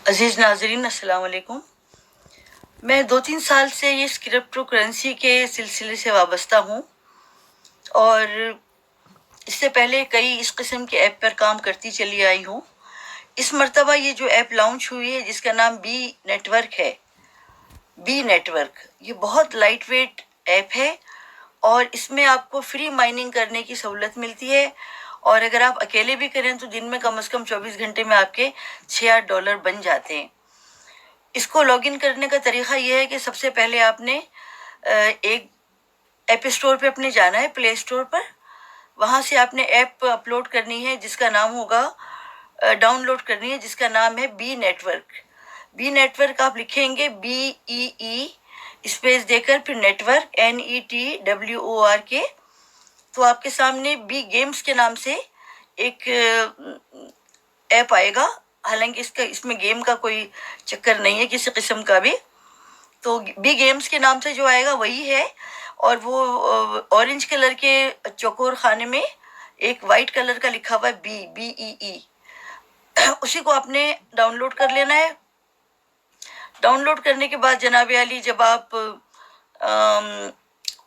अजीज़ नाज़रीन अस्सलाम वालेकुम। मैं 2-3 साल से इस क्रिप्टो करेंसी के सिलसिले से वाबस्ता हूँ और इससे पहले कई इस किस्म के ऐप पर काम करती चली आई हूँ। इस मर्तबा ये जो ऐप लॉन्च हुई है जिसका नाम बी नेटवर्क है, बी नेटवर्क, ये बहुत लाइट वेट ऐप है और इसमें आपको फ्री माइनिंग करने की सहूलत मिलती है और अगर आप अकेले भी करें तो दिन में कम से कम 24 घंटे में आपके $6-8 बन जाते हैं। इसको लॉगिन करने का तरीका यह है कि सबसे पहले आपने एक ऐप स्टोर पे अपने जाना है, प्ले स्टोर पर। वहाँ से आपने ऐप अपलोड करनी है जिसका नाम होगा, डाउनलोड करनी है जिसका नाम है बी नेटवर्क। बी नेटवर्क आप लिखेंगे BEE स्पेस देकर फिर नेटवर्क NETWORK, तो आपके सामने बी गेम्स के नाम से एक ऐप आएगा। हालांकि इसमें गेम का कोई चक्कर नहीं है किसी किस्म का भी, तो बी गेम्स के नाम से जो आएगा वही है और वो ऑरेंज कलर के चौकोर खाने में एक वाइट कलर का लिखा हुआ है BEE, उसी को आपने डाउनलोड कर लेना है। डाउनलोड करने के बाद जनाब अली जब आप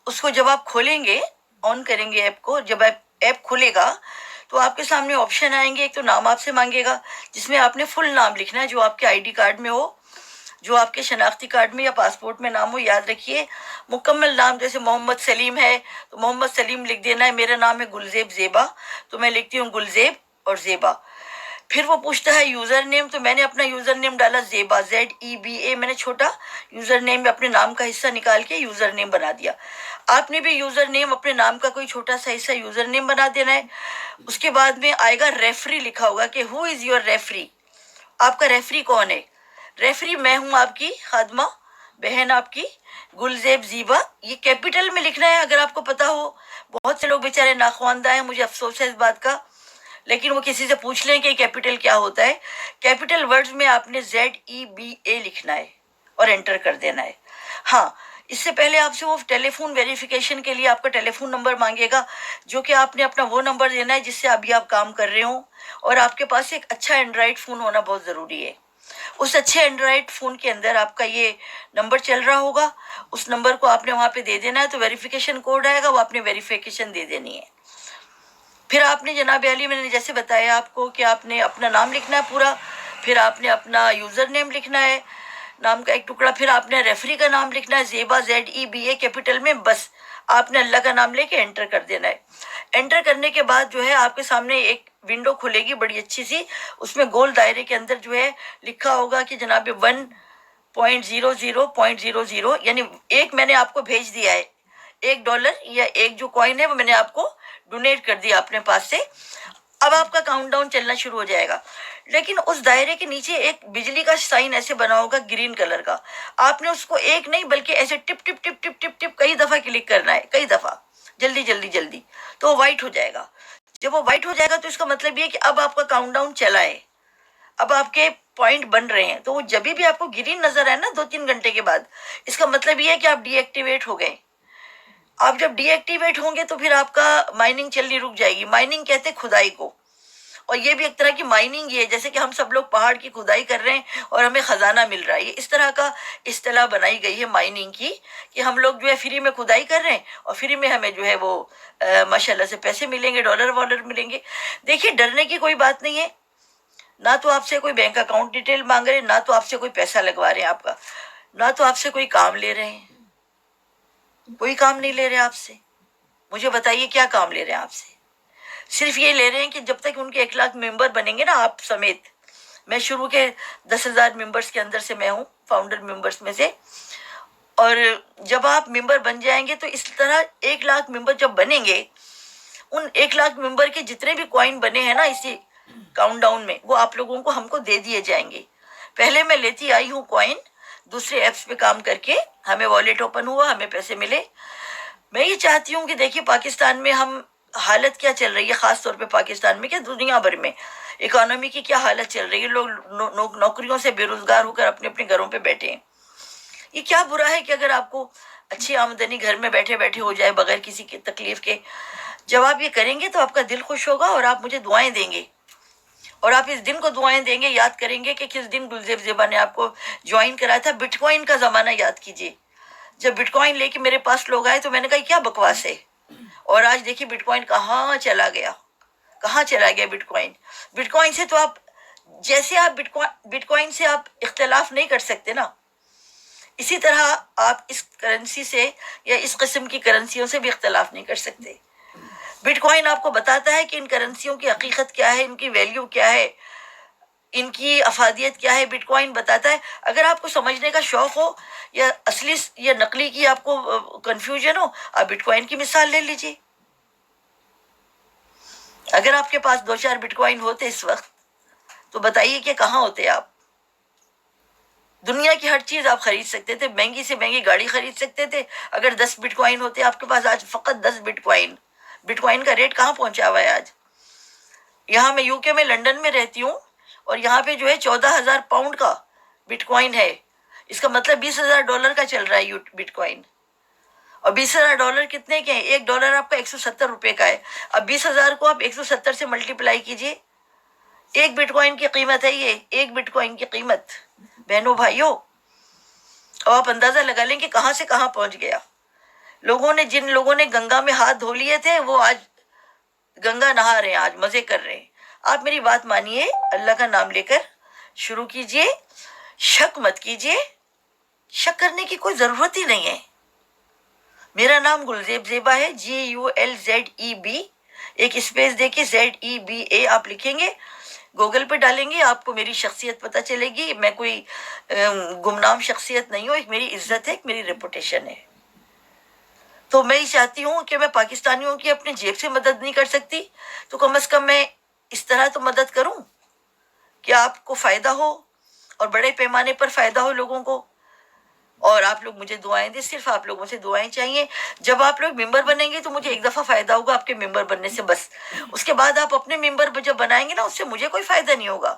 उसको जब आप खोलेंगे, ऑन करेंगे ऐप को, जब ऐप खुलेगा तो आपके सामने ऑप्शन आएंगे। एक तो नाम आपसे मांगेगा जिसमें आपने फुल नाम लिखना है जो आपके आईडी कार्ड में हो, जो आपके शनाख्ती कार्ड में या पासपोर्ट में नाम हो। याद रखिए मुकम्मल नाम, जैसे मोहम्मद सलीम है तो मोहम्मद सलीम लिख देना है। मेरा नाम है गुलजेब ज़ेबा तो मैं लिखती हूँ गुलजेब और ज़ेबा। फिर वो पूछता है यूज़र नेम, तो मैंने अपना यूज़र नेम डाला ज़ेबा, ZEBA। मैंने छोटा यूज़र नेम में अपने नाम का हिस्सा निकाल के यूज़र नेम बना दिया। आपने भी यूज़र नेम अपने नाम का कोई छोटा सा हिस्सा यूज़र नेम बना देना है। उसके बाद में आएगा रेफरी, लिखा होगा कि हु इज़ योर रेफरी, आपका रेफरी कौन है। रेफरी मैं हूँ, आपकी खादमा बहन, आपकी गुलजेब ज़ीबा। ये कैपिटल में लिखना है अगर आपको पता हो। बहुत से लोग बेचारे नाख्वानदा हैं, मुझे अफसोस है इस बात का, लेकिन वो किसी से पूछ लें कि कैपिटल क्या होता है। कैपिटल वर्ड्स में आपने ZEBA लिखना है और एंटर कर देना है। हाँ, इससे पहले आपसे वो टेलीफोन वेरिफिकेशन के लिए आपका टेलीफोन नंबर मांगेगा, जो कि आपने अपना वो नंबर देना है जिससे अभी आप काम कर रहे हो, और आपके पास एक अच्छा एंड्रॉयड फ़ोन होना बहुत ज़रूरी है। उस अच्छे एंड्रॉयड फ़ोन के अंदर आपका ये नंबर चल रहा होगा, उस नंबर को आपने वहाँ पे दे देना है। तो वेरिफिकेशन कोड आएगा, वो आपने वेरिफिकेशन दे देनी है। फिर आपने जनाब अली, मैंने जैसे बताया आपको कि आपने अपना नाम लिखना है पूरा, फिर आपने अपना यूज़र नेम लिखना है, नाम का एक टुकड़ा, फिर आपने रेफरी का नाम लिखना है ज़ेबा ZEBA कैपिटल में। बस आपने अल्लाह का नाम लेके एंटर कर देना है। एंटर करने के बाद जो है आपके सामने एक विंडो खुलेगी बड़ी अच्छी सी, उसमें गोल दायरे के अंदर जो है लिखा होगा कि जनाब 1.00.00, यानी एक मैंने आपको भेज दिया है, $1 या एक जो कॉइन है वो मैंने आपको डोनेट कर दिया अपने पास से। अब आपका काउंटडाउन चलना शुरू हो जाएगा, लेकिन उस दायरे के नीचे एक बिजली का साइन ऐसे बना होगा ग्रीन कलर का। आपने उसको एक नहीं बल्कि ऐसे tip tip tip tip tip tip कई दफा क्लिक करना है, कई दफा, जल्दी जल्दी जल्दी, तो वो व्हाइट हो जाएगा। जब वो व्हाइट हो जाएगा तो इसका मतलब ये कि अब आपका काउंटडाउन चला है, अब आपके पॉइंट बन रहे हैं। तो जब भी आपको ग्रीन नजर आए ना 2-3 घंटे के बाद, इसका मतलब ये है कि आप डीएक्टिवेट हो गए। आप जब डीएक्टिवेट होंगे तो फिर आपका माइनिंग चलनी रुक जाएगी। माइनिंग कहते हैं खुदाई को, और ये भी एक तरह की माइनिंग ही है, जैसे कि हम सब लोग पहाड़ की खुदाई कर रहे हैं और हमें खजाना मिल रहा है। ये इस तरह का इस्तेलाह बनाई गई है माइनिंग की, कि हम लोग जो है फ्री में खुदाई कर रहे हैं और फ्री में हमें जो है वो माशाल्लाह से पैसे मिलेंगे, डॉलर वॉलर मिलेंगे। देखिए डरने की कोई बात नहीं है, ना तो आपसे कोई बैंक अकाउंट डिटेल मांग रहे हैं, ना तो आपसे कोई पैसा लगवा रहे हैं आपका, ना तो आपसे कोई काम ले रहे हैं। कोई काम नहीं ले रहे आपसे। मुझे बताइए क्या काम ले रहे हैं आपसे? सिर्फ ये ले रहे हैं कि जब तक उनके 1 लाख मेंबर बनेंगे ना, आप समेत, मैं शुरू के 10,000 मेंबर्स के अंदर से मैं हूँ, फाउंडर मेंबर्स में से, और जब आप मेंबर बन जाएंगे तो इस तरह 1 लाख मेंबर जब बनेंगे, उन 1 लाख मेंबर के जितने भी कॉइन बने हैं ना इसी काउंटडाउन में, वो आप लोगों को हमको दे दिए जाएंगे। पहले मैं लेती आई हूँ कॉइन, दूसरे ऐप्स पे काम करके हमें वॉलेट ओपन हुआ, हमें पैसे मिले। मैं ये चाहती हूँ कि देखिए पाकिस्तान में हम हालत क्या चल रही है, खास तौर पे पाकिस्तान में, क्या दुनिया भर में इकोनॉमी की क्या हालत चल रही है। लोग नौकरियों से बेरोजगार होकर अपने अपने घरों पे बैठे हैं। ये क्या बुरा है कि अगर आपको अच्छी आमदनी घर में बैठे बैठे हो जाए बगैर किसी की तकलीफ के। जब आप ये करेंगे तो आपका दिल खुश होगा और आप मुझे दुआएं देंगे, اور آپ اس دن کو دعائیں دیں گے، یاد کریں گے کہ کس دن گلزیب زیبا نے آپ کو جوائن کرایا تھا۔ بٹ کوائن کا زمانہ یاد کیجیے، جب بٹ کوائن لے کے میرے پاس لوگ آئے تو میں نے کہا کیا بکواس ہے، اور آج دیکھیے بٹ کوائن کہاں چلا گیا، کہاں چلا گیا بٹ کوائن۔ بٹ کوائن سے تو آپ جیسے آپ بٹ کوائن سے آپ اختلاف نہیں کر سکتے نا، اسی طرح آپ اس کرنسی سے یا اس قسم کی کرنسیوں سے بھی اختلاف نہیں کر سکتے۔ بٹ کوائن آپ کو بتاتا ہے کہ ان کرنسیوں کی حقیقت کیا ہے، ان کی ویلیو کیا ہے، ان کی افادیت کیا ہے۔ بٹ کوائن بتاتا ہے، اگر آپ کو سمجھنے کا شوق ہو یا اصلی یا نقلی کی آپ کو کنفیوژن ہو، آپ بٹ کوائن کی مثال لے لیجیے۔ اگر آپ کے پاس 2-4 بٹ کوائن ہوتے اس وقت تو بتائیے کہ کہاں ہوتے آپ۔ دنیا کی ہر چیز آپ خرید سکتے تھے، مہنگی سے مہنگی گاڑی خرید سکتے تھے اگر 10 بٹ کوائن ہوتے آپ کے پاس۔ آج فقط 10 بٹ کوائن، بٹ کوائن کا ریٹ کہاں پہنچا ہوا ہے آج۔ یہاں میں UK میں لنڈن میں رہتی ہوں، اور یہاں پہ جو ہے 14,000 پاؤنڈ کا بٹ کوائن ہے۔ اس کا مطلب $20,000 کا چل رہا ہے بٹ کوائن۔ اور $20,000 کتنے کے ہیں؟ $1 آپ کا 170 روپے کا ہے۔ اب 20,000 کو آپ 170 سے ملٹیپلائی کیجئے، ایک بٹ کوائن کی قیمت ہے یہ، ایک بٹ کوائن کی قیمت بہنوں بھائیوں۔ اب آپ اندازہ لگا لیں کہ کہاں سے کہاں پہنچ گیا۔ جن لوگوں نے گنگا میں ہاتھ دھو لیے تھے وہ آج گنگا نہا رہے ہیں، آج مزے کر رہے ہیں۔ آپ میری بات مانیے، اللہ کا نام لے کر شروع کیجئے، شک مت کیجئے، شک کرنے کی کوئی ضرورت ہی نہیں ہے۔ میرا نام گلزیب زیبا ہے، GULZEB، ایک اسپیس دے کے ZEBA آپ لکھیں گے، گوگل پہ ڈالیں گے، آپ کو میری شخصیت پتہ چلے گی۔ میں کوئی گمنام شخصیت نہیں ہوں، ایک میری عزت ہے، ایک میری ریپوٹیشن ہے۔ تو میں یہ چاہتی ہوں کہ میں پاکستانیوں کی اپنے جیب سے مدد نہیں کر سکتی تو کم از کم میں اس طرح تو مدد کروں کہ آپ کو فائدہ ہو، اور بڑے پیمانے پر فائدہ ہو لوگوں کو، اور آپ لوگ مجھے دعائیں دیں۔ صرف آپ لوگوں سے دعائیں چاہیے۔ جب آپ لوگ ممبر بنیں گے تو مجھے ایک دفعہ فائدہ ہوگا آپ کے ممبر بننے سے، بس۔ اس کے بعد آپ اپنے ممبر جب بنائیں گے نا، اس سے مجھے کوئی فائدہ نہیں ہوگا۔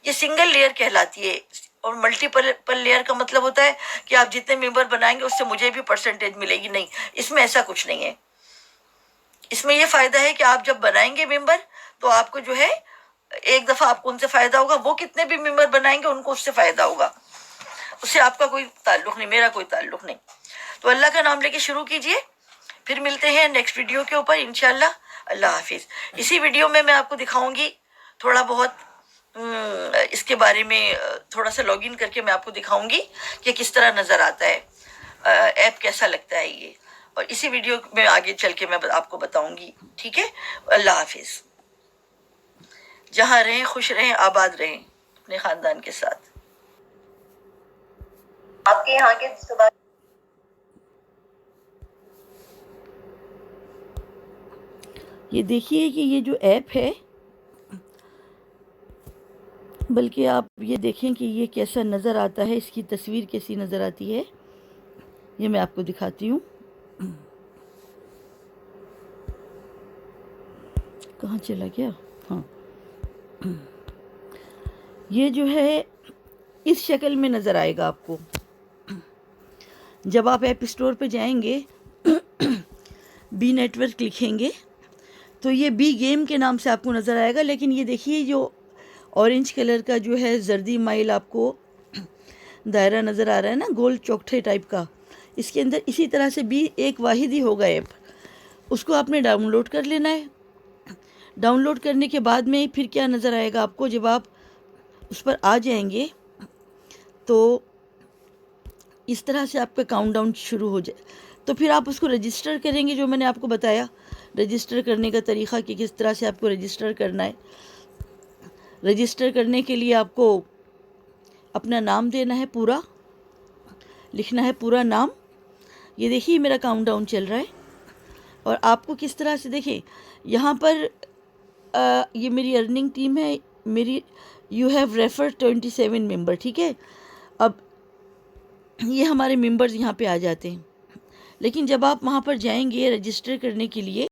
یہ سنگل لیئر کہلاتی ہے، اور ملٹیپل لیئر کا مطلب ہوتا ہے کہ آپ جتنے ممبر بنائیں گے اس سے مجھے بھی پرسنٹیج ملے گی۔ نہیں، اس میں ایسا کچھ نہیں ہے۔ اس میں یہ فائدہ ہے کہ آپ جب بنائیں گے ممبر تو آپ کو جو ہے ایک دفعہ آپ کو ان سے فائدہ ہوگا، وہ کتنے بھی ممبر بنائیں گے ان کو اس سے فائدہ ہوگا، اس سے آپ کا کوئی تعلق نہیں، میرا کوئی تعلق نہیں۔ تو اللہ کا نام لے کے شروع کیجئے، پھر ملتے ہیں نیکسٹ ویڈیو کے اوپر انشاءاللہ۔ اللہ حافظ۔ اسی ویڈیو میں آپ کو دکھاؤں گی تھوڑا بہت اس کے بارے میں، تھوڑا سا لاگ ان کر کے میں آپ کو دکھاؤں گی کہ کس طرح نظر آتا ہے ایپ، کیسا لگتا ہے یہ، اور اسی ویڈیو میں آگے چل کے میں آپ کو بتاؤں گی۔ ٹھیک ہے، اللہ حافظ۔ جہاں رہیں خوش رہیں، آباد رہیں اپنے خاندان کے ساتھ۔ آپ کے یہاں کے صبح یہ دیکھیے کہ یہ جو ایپ ہے، بلکہ آپ یہ دیکھیں کہ یہ کیسا نظر آتا ہے، اس کی تصویر کیسی نظر آتی ہے، یہ میں آپ کو دکھاتی ہوں۔ کہاں چلا گیا؟ ہاں، یہ جو ہے اس شکل میں نظر آئے گا آپ کو۔ جب آپ ایپ اسٹور پہ جائیں گے، بی نیٹ ورک لکھیں گے تو یہ بی گیم کے نام سے آپ کو نظر آئے گا، لیکن یہ دیکھیے جو اورنج کلر کا جو ہے زردی مائل آپ کو دائرہ نظر آ رہا ہے نا، گول چوکٹے ٹائپ کا، اس کے اندر اسی طرح سے بھی ایک واحد ہی ہوگا ایپ، اس کو آپ نے ڈاؤن لوڈ کر لینا ہے۔ ڈاؤن لوڈ کرنے کے بعد میں پھر کیا نظر آئے گا آپ کو، جب آپ اس پر آ جائیں گے تو اس طرح سے آپ کا کاؤنٹ ڈاؤن شروع ہو جائے، تو پھر آپ اس کو رجسٹر کریں گے، جو میں نے آپ کو بتایا رجسٹر کرنے کا طریقہ کہ کس طرح سے آپ کو رجسٹر کرنا ہے۔ رجسٹر کرنے کے لیے آپ کو اپنا نام دینا ہے، پورا لکھنا ہے، پورا نام۔ یہ دیکھیے میرا کاؤنٹ ڈاؤن چل رہا ہے، اور آپ کو کس طرح سے دیکھیں یہاں پر یہ میری ارننگ ٹیم ہے، میری یو ہیو ریفرڈ 27 ممبر، ٹھیک ہے۔ اب یہ ہمارے ممبرز یہاں پہ آ جاتے ہیں، لیکن جب آپ وہاں پر جائیں گے رجسٹر کرنے کے لیے